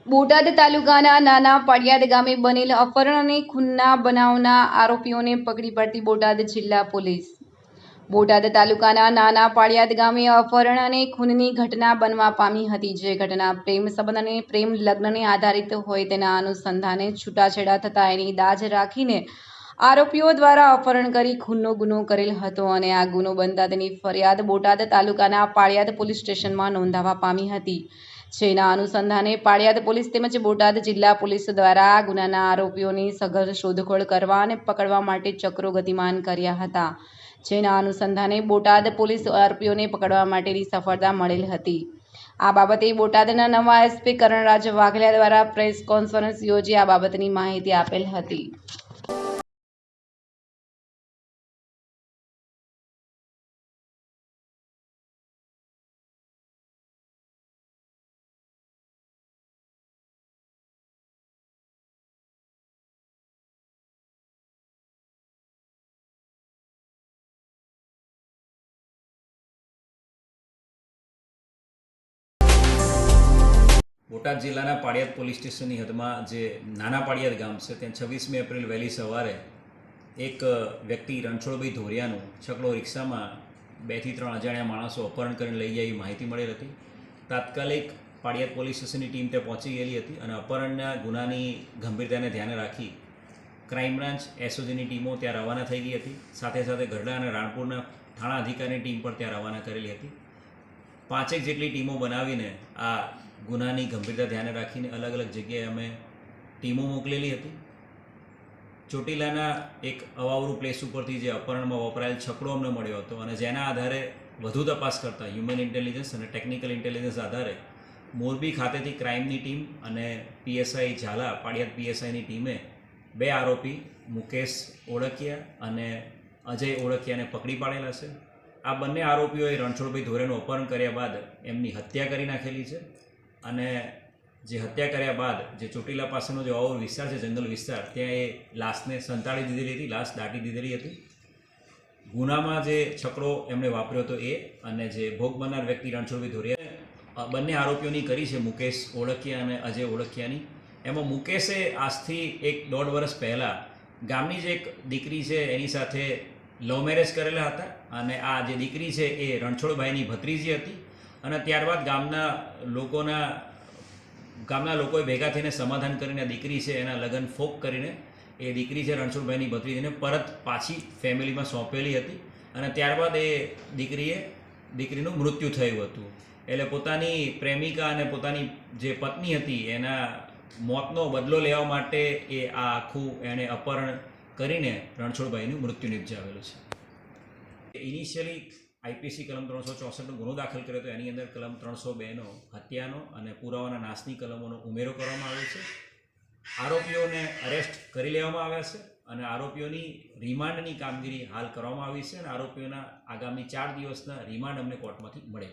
બોટાદ તાલુકાના નાના પાડિયાદ ગામે બનેલ અપહરણ અને ખૂનના બનાવના આરોપીઓને પકડી પાડતી બોટાદ જિલ્લા પોલીસ। બોટાદ તાલુકાના નાના પાડિયાદ ગામે અપહરણ અને ખૂનની ઘટના બનવા પામી હતી, જે ઘટના પ્રેમ સંબંધ અને પ્રેમ લગ્નને આધારિત હોય તેના અનુસંધાને છૂટાછેડા થતા એની દાજ રાખીને આરોપીઓ દ્વારા અપહરણ કરી ખૂનનો ગુનો કરેલ હતો અને આ ગુનો બનતા તેની ફરિયાદ બોટાદ તાલુકાના પાડિયાદ પોલીસ સ્ટેશનમાં નોંધાવા પામી હતી, જેના અનુસંધાને પાડિયાદ પોલીસ તેમજ બોટાદ જિલ્લા પોલીસ દ્વારા આ ગુનાના આરોપીઓની સઘન શોધખોળ કરવા અને પકડવા માટે ચક્રો ગતિમાન કર્યા હતા, જેના અનુસંધાને બોટાદ પોલીસ આરોપીઓને પકડવા માટેની સફળતા મળેલ હતી। આ બાબતે બોટાદના નવા એસપી કરણરાજ વાઘેલા દ્વારા પ્રેસ કોન્ફરન્સ યોજી આ બાબતની માહિતી આપેલ હતી। બોટાદ જિલ્લાના પાડિયાદ પોલીસ સ્ટેશનની હદમાં જે નાના પાડિયાદ ગામ છે ત્યાં 26મી એપ્રિલ વહેલી સવારે એક વ્યક્તિ રણછોડભાઈ ધોરિયાનું છકડો રિક્ષામાં 2 થી 3 અજાણ્યા માણસો અપહરણ કરીને લઈ જાય એવી માહિતી મળેલ હતી। તાત્કાલિક પાડિયાદ પોલીસ સ્ટેશનની ટીમ ત્યાં પહોંચી ગયેલી હતી અને અપહરણના ગુનાની ગંભીરતાને ધ્યાને રાખી ક્રાઇમ બ્રાન્ચ એસઓજીની ટીમો ત્યાં રવાના થઈ ગઈ હતી। સાથે સાથે ગઢડા અને રાણપુરના થાણા અધિકારીની ટીમ પણ ત્યાં રવાના કરેલી હતી। 5 જેટલી ટીમો બનાવીને આ ગુનાની ગંભીરતા ધ્યાને રાખીને અલગ અલગ જગ્યાએ અમે ટીમો મોકલેલી હતી। ચોટીલાના એક અવાવરું પ્લેસ ઉપરથી જે અપહરણમાં વપરાયેલ છકડો અમને મળ્યો હતો અને જેના આધારે વધુ તપાસ કરતા હ્યુમન ઇન્ટેલિજન્સ અને ટેકનિકલ ઇન્ટેલિજન્સ આધારે મોરબી ખાતેથી ક્રાઇમની ટીમ અને પીએસઆઈ ઝાલા પાડિયાદ પીએસઆઈની ટીમે 2 આરોપી મુકેશ ઓળકિયા અને અજય ઓળકિયાને પકડી પાડેલા છે। આ બંને આરોપીઓએ રણછોડભાઈ ધોરેનું અપહરણ કર્યા બાદ એમની હત્યા કરી નાખેલી છે અને જે હત્યા કર્યા બાદ જે ચોટીલા પાસેનો જે અવાવર વિસ્તાર છે, જંગલ વિસ્તાર, ત્યાં એ લાશને સંતાડી દીધેલી હતી, લાશ દાટી દીધેલી હતી। ગુનામાં જે છકડો એમણે વાપર્યો હતો એ અને જે ભોગ બનનાર વ્યક્તિ રણછોડભાઈ ધોરિયા બંને આરોપીઓની કરી છે, મુકેશ ઓળકિયા અને અજય ઓળકિયાની। એમાં મુકેશે આજથી 1-1.5 વર્ષ પહેલાં ગામની જ એક દીકરી છે એની સાથે લવ મેરેજ કરેલા હતા અને આ જે દીકરી છે એ રણછોડભાઈની ભત્રીજી હતી અને ત્યારબાદ ગામના લોકોએ ભેગા થઈને સમાધાન કરીને દીકરી છે એના લગ્ન ફોક કરીને એ દીકરી છે રણછોડભાઈની ભત્રીજીને પરત પાછી ફેમિલીમાં સોંપેલી હતી અને ત્યારબાદ એ દીકરીનું મૃત્યુ થયું હતું। એટલે પોતાની પ્રેમિકા અને પોતાની જે પત્ની હતી એના મોતનો બદલો લેવા માટે એ આ આખું એણે અપહરણ કરીને રણછોડભાઈનું મૃત્યુ નિપજાવેલું છે। ઇનિશિયલી આઈપીસી કલમ 364નો ગુનો દાખલ કર્યો હતો, એની અંદર કલમ 302નો હત્યાનો અને પુરાવાના નાશની કલમોનો ઉમેરો કરવામાં આવ્યો છે। આરોપીઓને અરેસ્ટ કરી લેવામાં આવ્યા છે અને આરોપીઓની રિમાન્ડની કામગીરી હાલ કરવામાં આવી છે અને આરોપીઓના આગામી 4 દિવસના રિમાન્ડ અમને કોર્ટમાંથી મળેલા છે।